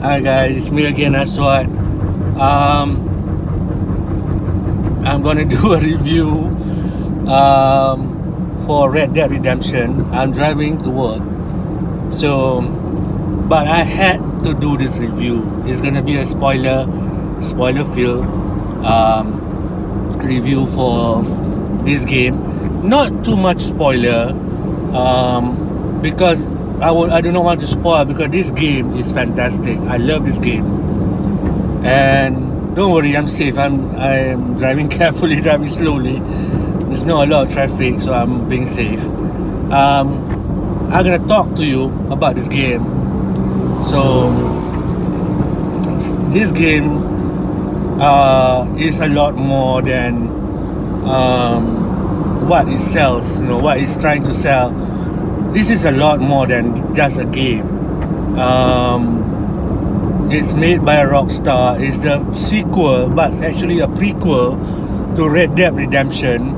Hi guys, it's me again, Aswat. I'm gonna do a review for Red Dead Redemption. I'm driving to work, so but I had to do this review. It's gonna be a spoiler filled review for this game. Not too much spoiler, because I do not want to spoil because this game is fantastic. I love this game, and don't worry, I'm safe. I'm driving carefully, driving slowly. There's not a lot of traffic, so I'm being safe. I'm gonna talk to you about this game. So this game is a lot more than what it sells. What it's trying to sell. This is a lot more than just a game. It's made by a Rockstar. It's the sequel, but it's actually a prequel to Red Dead Redemption.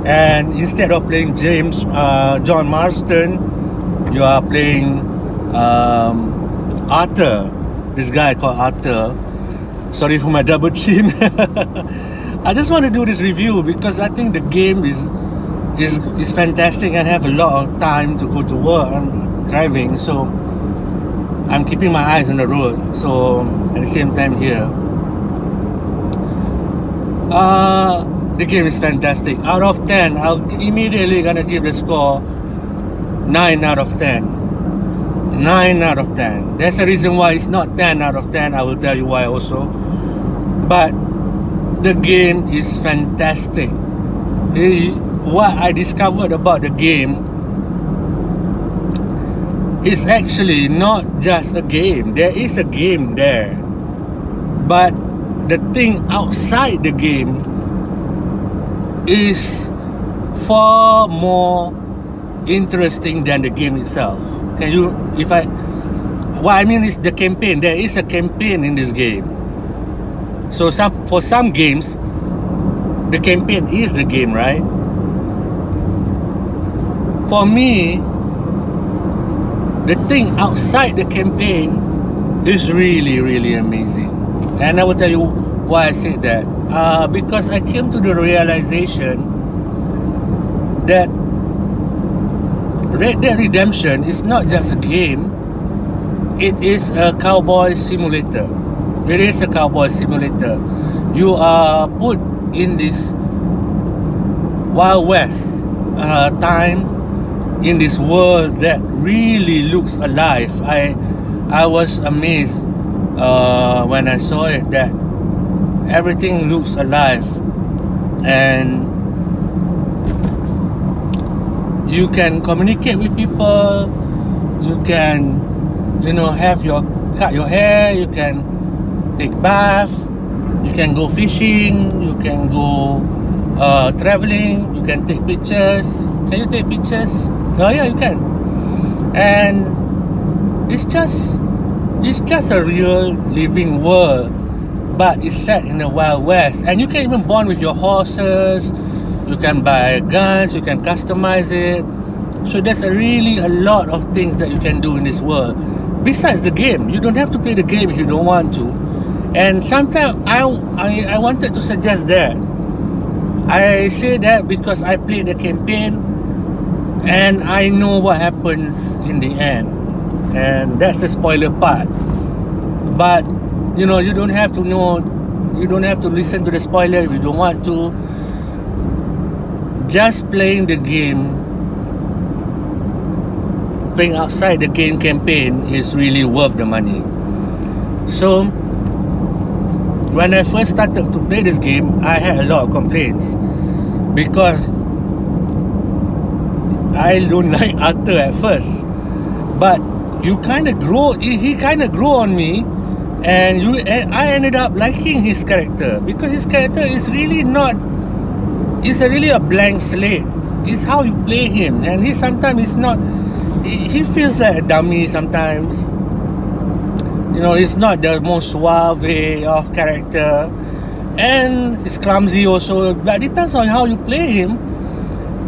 And instead of playing John Marston, you are playing Arthur. This guy called Arthur. Sorry for my double chin. I just want to do this review because I think the game is fantastic and have a lot of time to go to work. I'm driving, so I'm keeping my eyes on the road. So at the same time here, the game is fantastic. Out of 10, I'll immediately gonna give the score 9 out of 10. 9 out of 10. There's a reason why it's not 10 out of 10. I will tell you why also. But the game is fantastic. What I discovered about the game is actually not just a game. There is a game there, but the thing outside the game is far more interesting than the game itself. What I mean is the campaign. There is a campaign in this game. So for some games, the campaign is the game, right? For me, the thing outside the campaign is really, really amazing. And I will tell you why I say that. Because I came to the realization that Red Dead Redemption is not just a game. It is a cowboy simulator. It is a cowboy simulator. You are put in this Wild West time, in this world that really looks alive. I was amazed when I saw it, that everything looks alive, and you can communicate with people. You can, cut your hair. You can take bath. You can go fishing. You can go traveling. You can take pictures. Can you take pictures? Oh yeah, you can. And it's just a real living world, but it's set in the Wild West. And you can even bond with your horses. You can buy guns. You can customize it. So there's really a lot of things that you can do in this world besides the game. You don't have to play the game if you don't want to. And sometimes I wanted to suggest that. I say that because I played the campaign and I know what happens in the end, and that's the spoiler part. But you don't have to know. You don't have to listen to the spoiler if you don't want to. Just playing the game, playing outside the game campaign is really worth the money. So when I first started to play this game, I had a lot of complaints because I don't like Arthur at first, but you kind of grow. He kind of grew on me, and I ended up liking his character because his character is really not. It's really a blank slate. It's how you play him, and he sometimes is not. He feels like a dummy sometimes. He's not the most suave of character, and he's clumsy also. But depends on how you play him.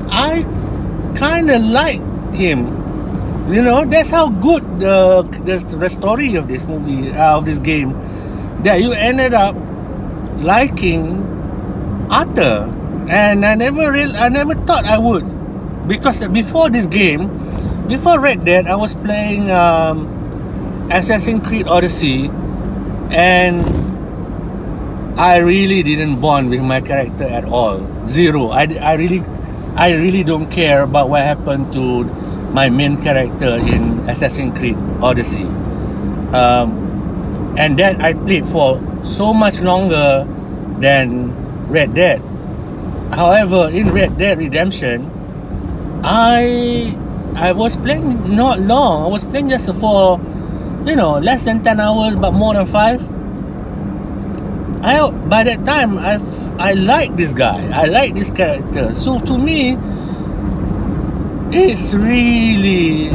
I kind of like him You know, that's how good the story of this movie, of this game, that you ended up liking Arthur. And I never thought I would, because before this game, before Red Dead, I was playing Assassin's Creed Odyssey, and I really didn't bond with my character at all. Zero. I really don't care about what happened to my main character in Assassin's Creed Odyssey. And then I played for so much longer than Red Dead. However, in Red Dead Redemption, I was playing not long. I was playing just for, less than 10 hours, but more than 5. By that time, I like this guy. I like this character. So to me, it's really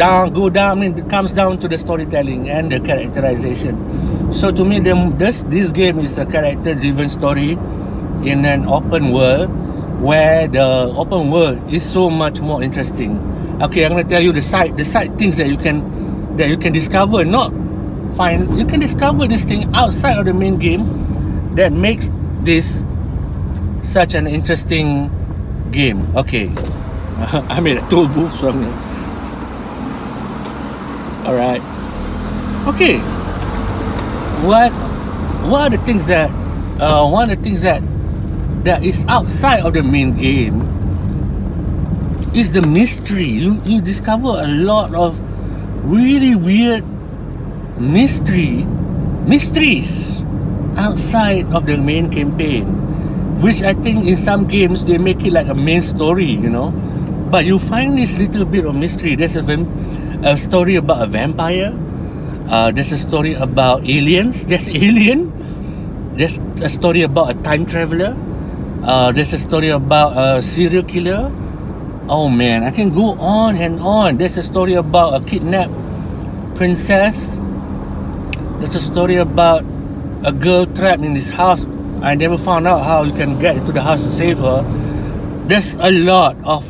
it comes down to the storytelling and the characterization. So to me, this game is a character-driven story in an open world, where the open world is so much more interesting. Okay, I'm gonna tell you the side things that you can discover. You can discover this thing outside of the main game that makes this such an interesting game. Okay, I made a toll booth from here. All right. Okay. What are the things that one of the things that is outside of the main game is the mystery. You discover a lot of really weird mysteries outside of the main campaign, which I think in some games they make it like a main story, but you find this little bit of mystery. There's a story about a vampire. There's a story about aliens. There's a story about a time traveler. There's a story about a serial killer. Oh man, I can go on and on. There's a story about a kidnapped princess. There's a story about a girl trapped in this house. I never found out how you can get into the house to save her. There's a lot of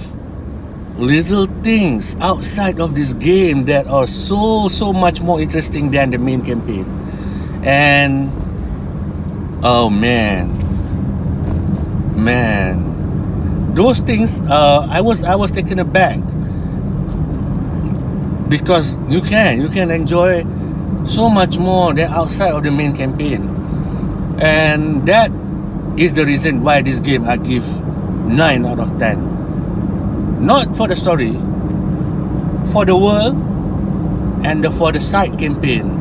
little things outside of this game that are so much more interesting than the main campaign. And oh man, those things, I was taken aback, because you can enjoy so much more than outside of the main campaign. And that is the reason why this game I give 9 out of 10. Not for the story, for the world, and for the side campaign,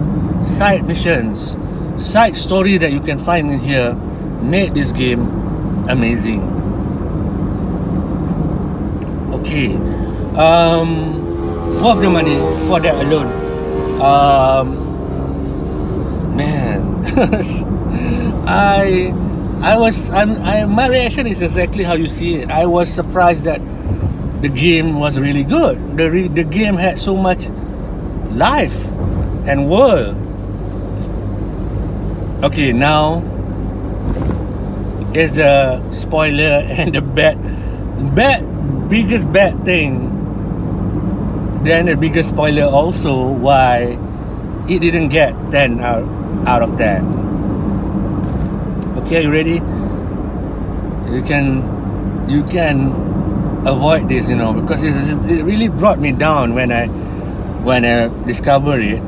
side missions, side story that you can find in here, made this game amazing. Okay, worth the money for that alone. Man, my reaction is exactly how you see it. I was surprised that the game was really good. The game had so much life and world. Okay, now is the spoiler and the biggest bad thing. Then the biggest spoiler also why it didn't get 10 out of 10. Okay, you ready? You can avoid this, because it really brought me down when I discovered it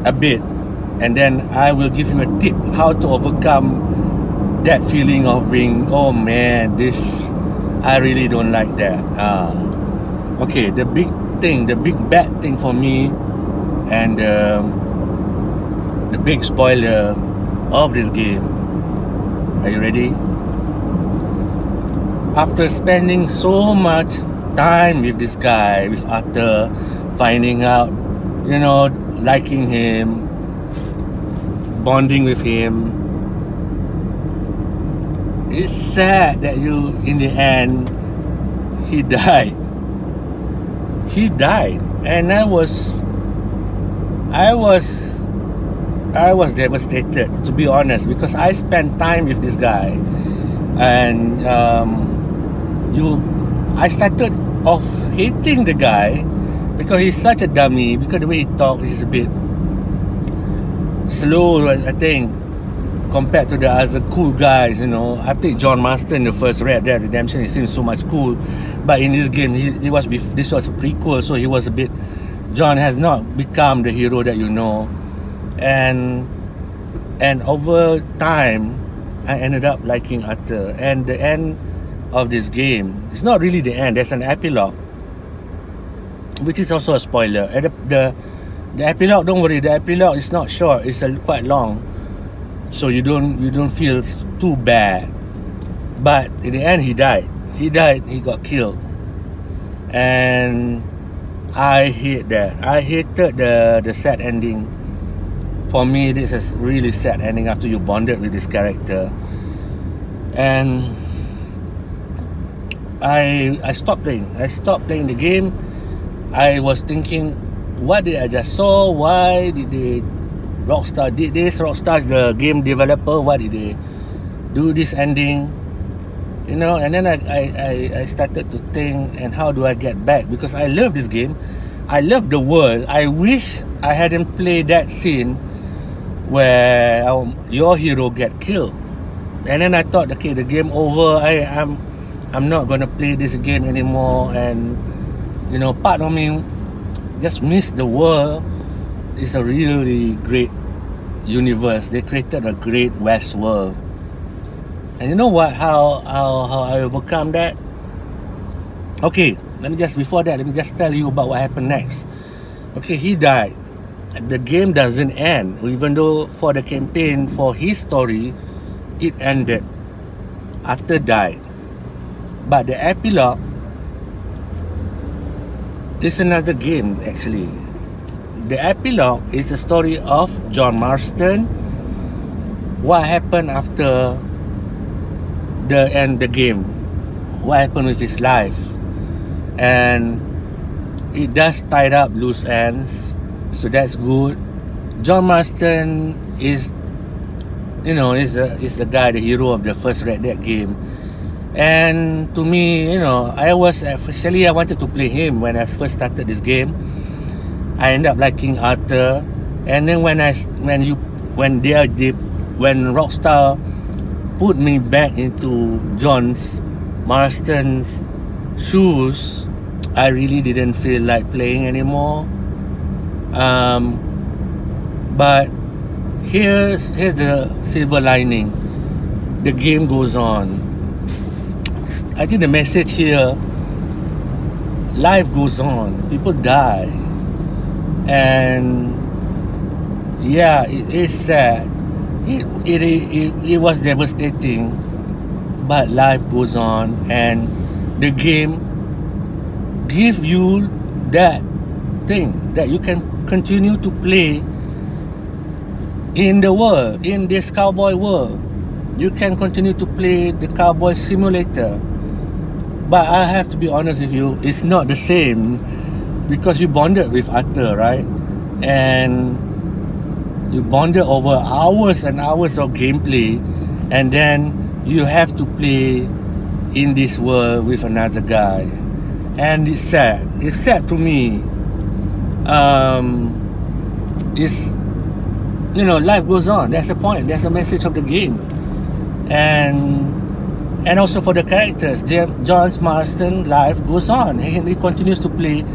a bit, and then I will give you a tip how to overcome that feeling of being, oh man, I really don't like that. Okay, the big bad thing for me, and the big spoiler of this game. Are you ready? After spending so much time with this guy, with Arthur, finding out, liking him, bonding with him, it's sad that in the end, he died. And I was devastated, to be honest, because I spent time with this guy, and I started off hating the guy because he's such a dummy, because the way he talks, he's a bit slow, I think, compared to the other cool guys, you know. I played John Marston in the first Red Dead Redemption. He seems so much cool, but in this game, this was a prequel, so he was a bit. John has not become the hero that you know, and over time, I ended up liking Arthur. And the end of this game, it's not really the end. There's an epilogue, which is also a spoiler. And the epilogue, don't worry, the epilogue is not short. It's quite long, so you don't feel too bad. But in the end, he died. He got killed, and I hate that. I hated the sad ending. For me, this is really sad ending after you bonded with this character. And I stopped playing. I stopped playing the game. I was thinking, what did I just saw? Why did Rockstar did this? Rockstar is the game developer. Why did they do this ending? You know, and then I started to think, and how do I get back? Because I love this game. I love the world. I wish I hadn't played that scene where your hero get killed. And then I thought, okay, the game over. I'm not gonna play this game anymore. And you know, part of me just miss the world. It's a really great universe. They created a great West world. And you know what? How I overcome that? Okay, let me just tell you about what happened next. Okay, he died. The game doesn't end, even though for the campaign, for his story, it ended. Arthur died. But the epilogue is another game, actually. The epilogue is the story of John Marston. What happened after the game? What happened with his life? And it does tie up loose ends, so that's good. John Marston is the guy, the hero of the first Red Dead game. And to me, you know, I wanted to play him when I first started this game. I ended up liking Arthur, and then when Rockstar put me back into John Marston's shoes, I really didn't feel like playing anymore. But here's the silver lining. The game goes on. I think the message here: life goes on. People die, and yeah, it is sad. It was devastating, but life goes on, and the game gives you that thing that you can continue to play in the world, in this cowboy world. You can continue to play the cowboy simulator. But I have to be honest with you, it's not the same, because you bonded with Arthur, right? And you bonded over hours and hours of gameplay, and then you have to play in this world with another guy. And it's sad. It's sad to me. It's, you know, life goes on. That's the point. That's the message of the game. And also for the characters, John Marston, life goes on. He continues to play.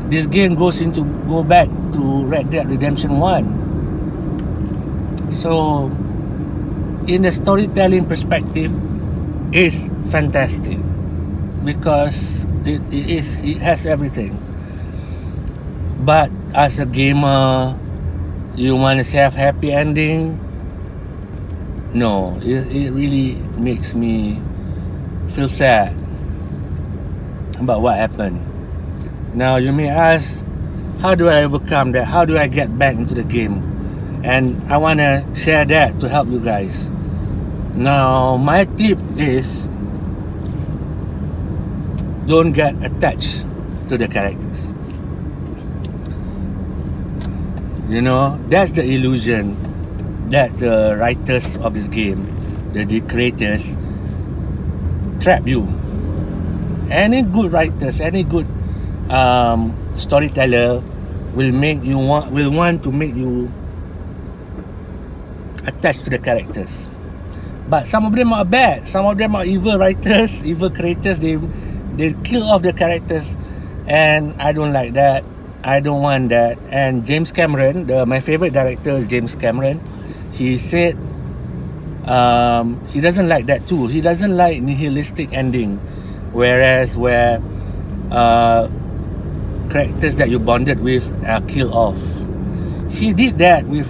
This game go back to Red Dead Redemption 1. So, in the storytelling perspective, it's fantastic, because it has everything. But as a gamer, you want to have happy ending? No, it really makes me feel sad about what happened. Now you may ask, how do I overcome that? How do I get back into the game? And I want to share that to help you guys. Now my tip is, don't get attached to the characters. You know, that's the illusion that the writers of this game, the creators, trap you. Any good writers, any good storyteller will want to make you attached to the characters. But some of them are bad. Some of them are evil writers, evil creators. They kill off the characters, and I don't like that. I don't want that. And James Cameron, my favorite director is James Cameron. He said he doesn't like that too. He doesn't like nihilistic ending, where characters that you bonded with are killed off. He did that with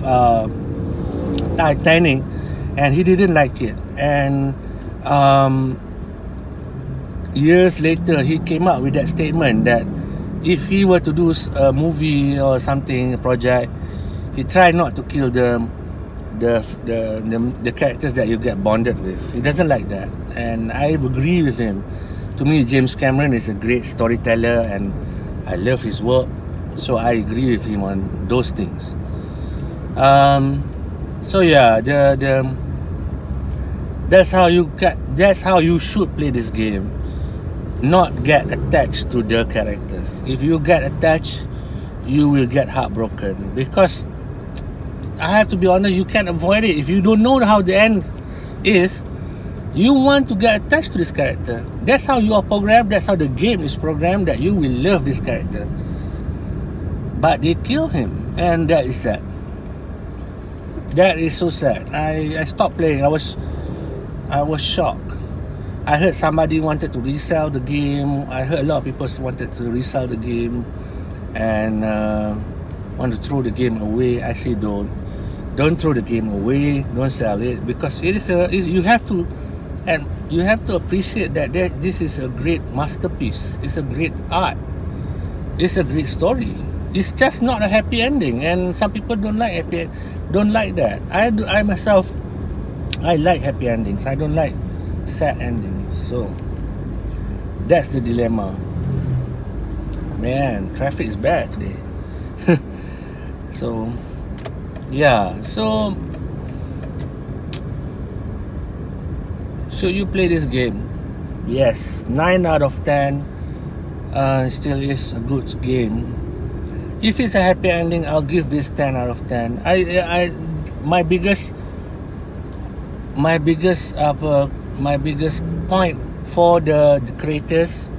Titanic, and he didn't like it. And years later, he came up with that statement that if he were to do a movie or something, a project, he tried not to kill the characters that you get bonded with. He doesn't like that, and I agree with him. To me, James Cameron is a great storyteller, and I love his work, so I agree with him on those things. So yeah, that's how you should play this game. Not get attached to the characters. If you get attached, you will get heartbroken, because I have to be honest, you can't avoid it. If you don't know how the end is, you want to get attached to this character. That's how you are programmed. That's how the game is programmed, that you will love this character. But they kill him, and that is sad. That is so sad. I stopped playing. I was shocked. I heard somebody wanted to resell the game. I heard a lot of people wanted to resell the game and want to throw the game away. I say don't throw the game away. Don't sell it, because you have to appreciate that this is a great masterpiece. It's a great art. It's a great story. It's just not a happy ending, and some people don't like that. I myself, I like happy endings. I don't like sad endings. So that's the dilemma. Man, traffic is bad today. So yeah, so you play this game? Yes, 9 out of 10. Still is a good game. If it's a happy ending, I'll give this 10 out of 10. My biggest point for the creators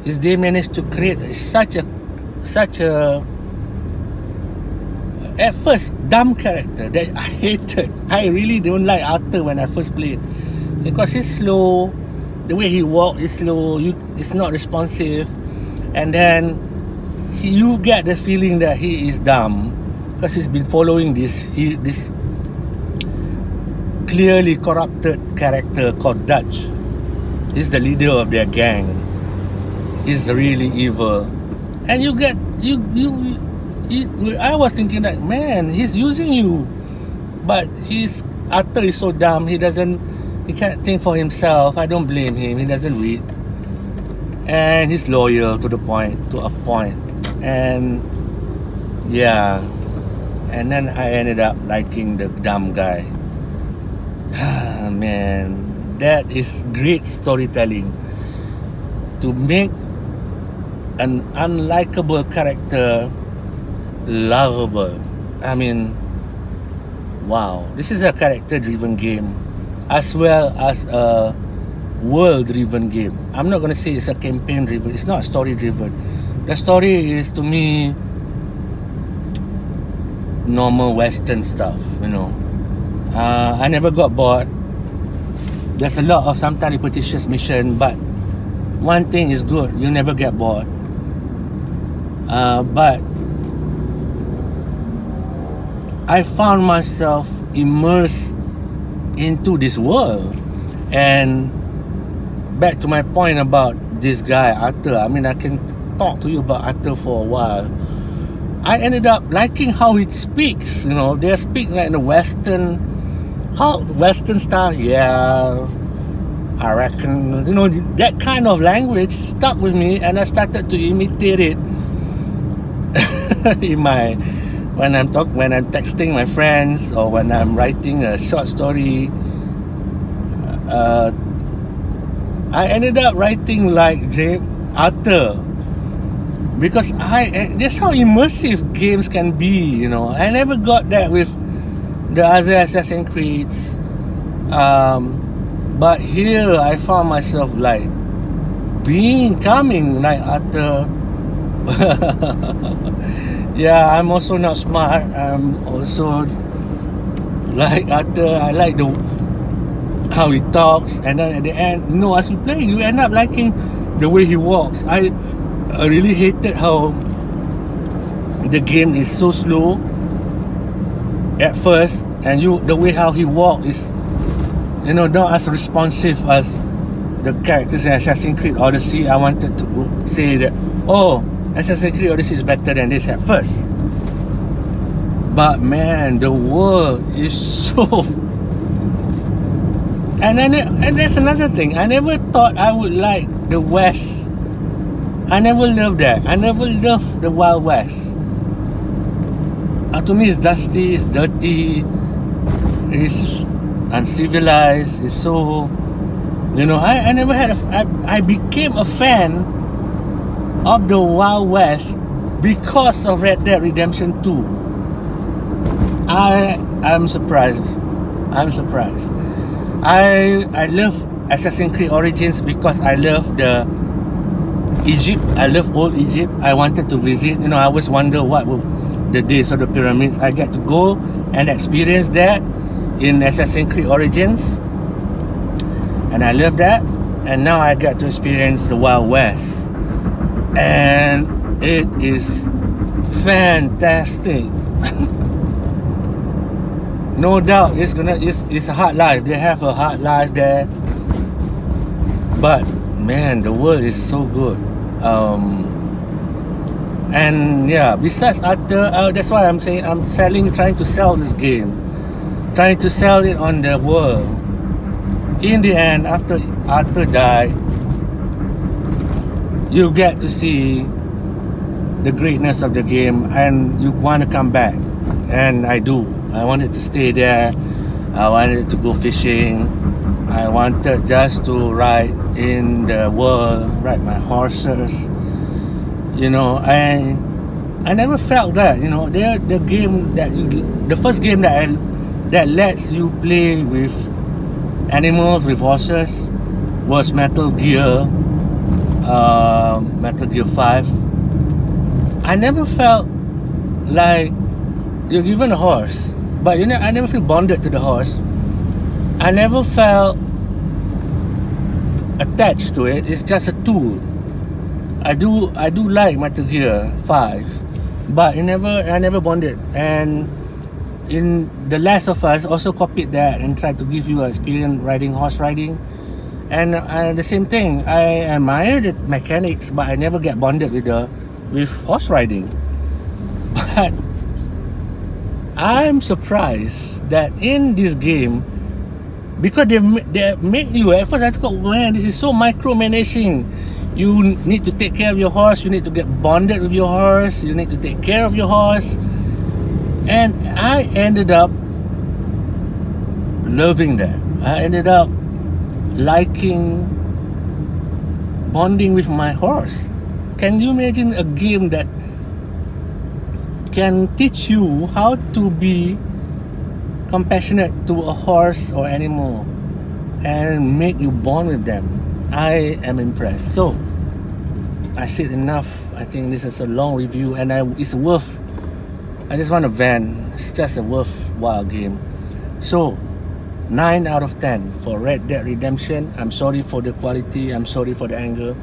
is they managed to create such a at first dumb character that I hated. I really don't like Arthur when I first played, because he's slow. The way he walks is slow. It's not responsive, and then you get the feeling that he is dumb because he's been following this clearly corrupted character called Dutch. He's the leader of their gang. He's really evil, and I was thinking that, man, he's using you, but Arthur is so dumb. He can't think for himself. I don't blame him. He doesn't read, and he's loyal to a point. And yeah, and then I ended up liking the dumb guy. Man, that is great storytelling, to make an unlikable character lovable. I mean, wow, this is a character-driven game as well as a world-driven game. I'm not gonna say it's a campaign-driven. It's not story-driven. The story is, to me, normal Western stuff, I never got bored. There's a lot of sometimes repetitious mission, but one thing is good, you never get bored. But I found myself immersed into this world. And back to my point about this guy Arthur, I mean, I can talk to you about Arthur for a while. I ended up liking how he speaks. They speak like in the Western style. Yeah, I reckon. That kind of language stuck with me, and I started to imitate it when I'm texting my friends, or when I'm writing a short story. I ended up writing like Arthur. because that's how immersive games can be. You know, I never got that with the other Assassin's Creeds. But here I found myself like becoming Knight Arthur. Yeah, I'm also not smart. I'm also like Arthur. I like how he talks, and then at the end, you know, as you play, you end up liking the way he walks. I really hated how the game is so slow at first, and the way how he walks is, you know, not as responsive as the characters in Assassin's Creed Odyssey. I wanted to say that, oh, Assassin's Creed Odyssey is better than this at first. But man, the world is so... And that's another thing. I never thought I would like the West. I never loved that. I never loved the Wild West. To me, it's dusty, it's dirty, it's uncivilized, it's so... You know, I never had I became a fan of the Wild West because of Red Dead Redemption 2. I'm surprised. I'm surprised. I love Assassin's Creed Origins because I love the Egypt. I love old Egypt. I wanted to visit. You know, I always wonder what were the days of the pyramids. I get to go and experience that in Assassin's Creed Origins, and I love that. And now I get to experience the Wild West, and it is fantastic. No doubt it's a hard life. They have a hard life there, but man, the world is so good. And yeah, besides Arthur, that's why I'm saying I'm trying to sell this game, trying to sell it on the world. In the end, after Arthur died, you get to see the greatness of the game, and you want to come back. And I do. I wanted to stay there. I wanted to go fishing. I wanted just to ride in the world, ride my horses. You know, I never felt that. You know, the game the first game that lets you play with animals, with horses, was Metal Gear 5. I never felt like you're given a horse, but I never feel bonded to the horse. I never felt attached to it. It's just a tool. I do like Metal Gear 5, but I never bonded. And in The Last of Us also copied that and tried to give you an experience riding horse riding. And the same thing, I admire the mechanics, but I never get bonded with horse riding. But I'm surprised that in this game, because they make you, at first I thought, man, this is so micromanaging. You need to take care of your horse, you need to get bonded with your horse, you need to take care of your horse. And I ended up loving that. I ended up liking bonding with my horse. Can you imagine a game that can teach you how to be compassionate to a horse or animal and make you bond with them? I am impressed. So I said enough. I think this is a long review, and it's worth. I just want to vent. It's just a worthwhile game. So 9 out of 10 for Red Dead Redemption. I'm sorry for the quality. I'm sorry for the anger.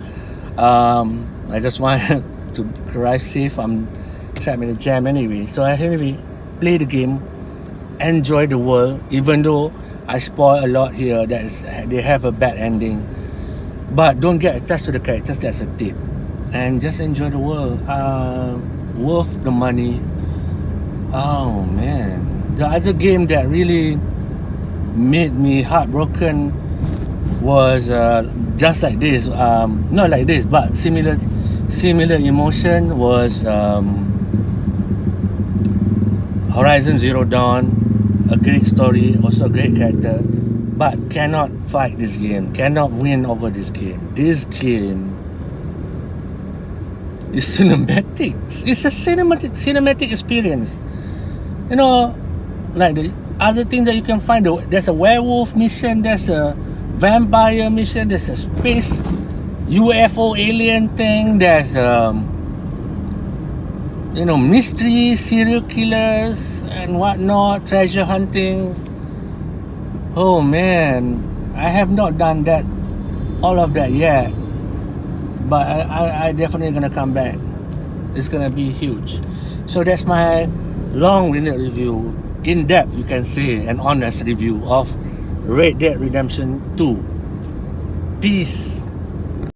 I just want to arrive safe. I'm trapped in a jam anyway. So anyway, play the game, enjoy the world. Even though I spoil a lot here, they have a bad ending. But don't get attached to the characters. That's a tip. And just enjoy the world. Worth the money. Oh man, the other game that really made me heartbroken was just like this. Not like this, but similar emotion was Horizon Zero Dawn. A great story, also a great character, but cannot fight this game, cannot win over this game. This game is cinematic. It's a cinematic experience. You know, like the other thing that you can find, there's a werewolf mission, there's a vampire mission, there's a space UFO alien thing, there's you know, mystery serial killers and whatnot, treasure hunting. Oh man, I have not done that, all of that yet, but I definitely gonna come back. It's gonna be huge. So that's my long-winded review, in-depth you can say, an honest review of Red Dead Redemption 2. Peace.